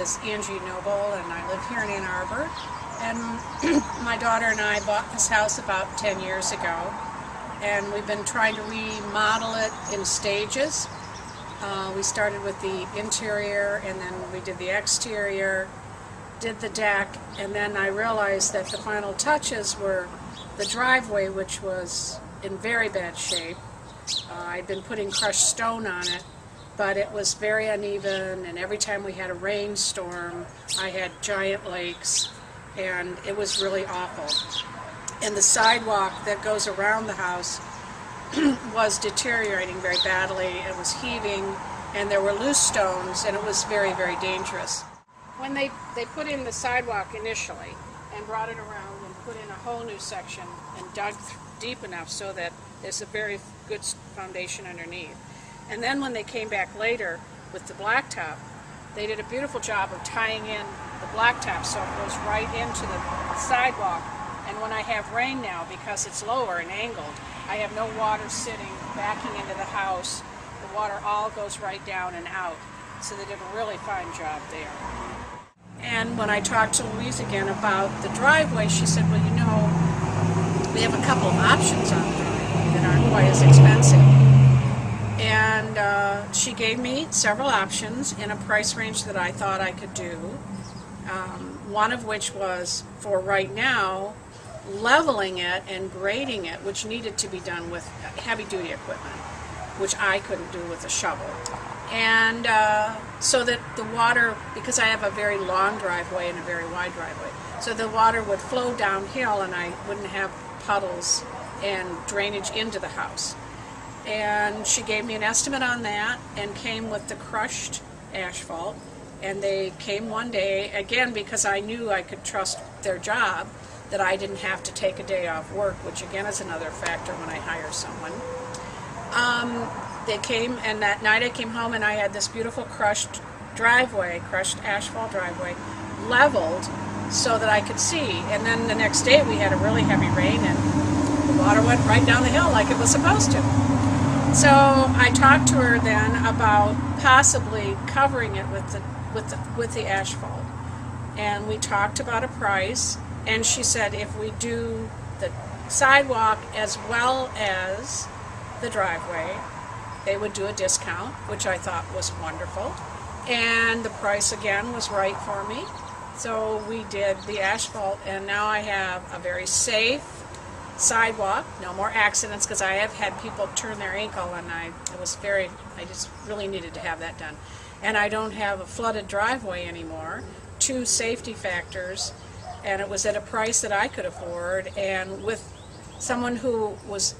is Angie Noble, and I live here in Ann Arbor. And my daughter and I bought this house about 10 years ago, and we've been trying to remodel it in stages. We started with the interior, and then we did the exterior, did the deck, and then I realized that the final touches were the driveway, which was in very bad shape. I'd been putting crushed stone on it, but it was very uneven, and every time we had a rainstorm, I had giant lakes, and it was really awful. And the sidewalk that goes around the house was deteriorating very badly. It was heaving, and there were loose stones, and it was very, very dangerous. When they put in the sidewalk initially and brought it around and put in a whole new section and dug deep enough so that there's a very good foundation underneath. And then when they came back later with the blacktop, they did a beautiful job of tying in the blacktop so it goes right into the sidewalk. And when I have rain now, because it's lower and angled, I have no water sitting, backing into the house. The water all goes right down and out. So they did a really fine job there. And when I talked to Louise again about the driveway, she said, well, you know, we have a couple of options on there that aren't quite as expensive. And she gave me several options in a price range that I thought I could do. One of which was, for right now, leveling it and grading it, which needed to be done with heavy-duty equipment, which I couldn't do with a shovel. And so that the water, because I have a very long driveway and a very wide driveway, so the water would flow downhill and I wouldn't have puddles and drainage into the house. And she gave me an estimate on that and came with the crushed asphalt. And they came one day, again, because I knew I could trust their job, that I didn't have to take a day off work, which again is another factor when I hire someone. They came, and that night I came home and I had this beautiful crushed driveway, crushed asphalt driveway, leveled so that I could see. And then the next day we had a really heavy rain and the water went right down the hill like it was supposed to. So I talked to her then about possibly covering it with the asphalt. And we talked about a price, and she said if we do the sidewalk as well as the driveway, they would do a discount, which I thought was wonderful. And the price again was right for me. So we did the asphalt, and now I have a very safe sidewalk, no more accidents, because I have had people turn their ankle, and I just really needed to have that done. And I don't have a flooded driveway anymore. 2 safety factors, and it was at a price that I could afford, and with someone who was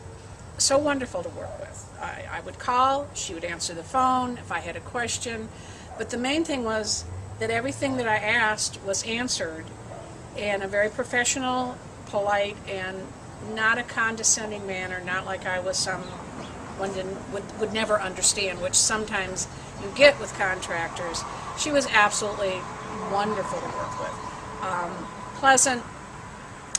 so wonderful to work with. I would call, she would answer the phone if I had a question, but the main thing was that everything that I asked was answered in a very professional, polite, and not a condescending manner, not like I was someone would never understand, which sometimes you get with contractors. She was absolutely wonderful to work with. Pleasant,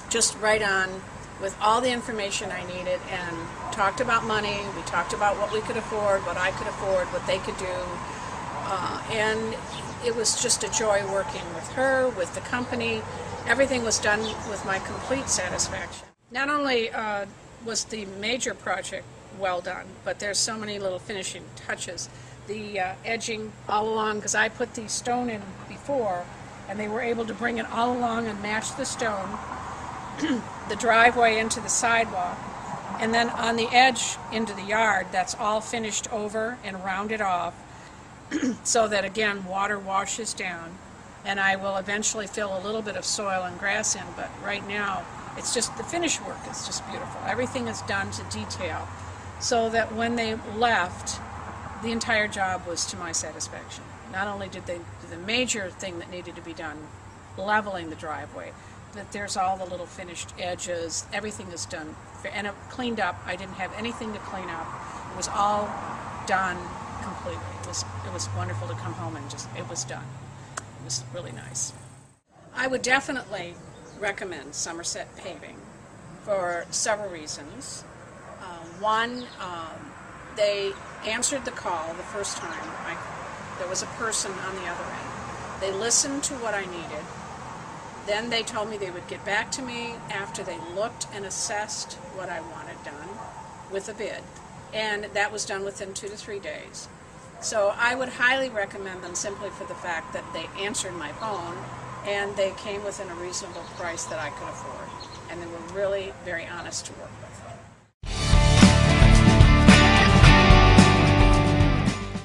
just right on with all the information I needed, and talked about money. We talked about what we could afford, what I could afford, what they could do. And it was just a joy working with her, with the company. Everything was done with my complete satisfaction. Not only was the major project well done, but there's so many little finishing touches. The edging all along, because I put the stone in before, and they were able to bring it all along and match the stone, the driveway into the sidewalk, and then on the edge into the yard, that's all finished over and rounded off, so that again water washes down, and I will eventually fill a little bit of soil and grass in, but right now it's just the finish work is just beautiful. Everything is done to detail, so that when they left, the entire job was to my satisfaction. Not only did they do the major thing that needed to be done, leveling the driveway, but there's all the little finished edges. Everything is done, and it cleaned up. I didn't have anything to clean up. It was all done completely. It was wonderful to come home and it was done. It was really nice. I would definitely recommend Somerset Paving for several reasons. One, they answered the call the first time. There was a person on the other end. They listened to what I needed. Then they told me they would get back to me after they looked and assessed what I wanted done with a bid. And that was done within 2 to 3 days. So I would highly recommend them simply for the fact that they answered my phone and they came within a reasonable price that I could afford. And they were really very honest to work with.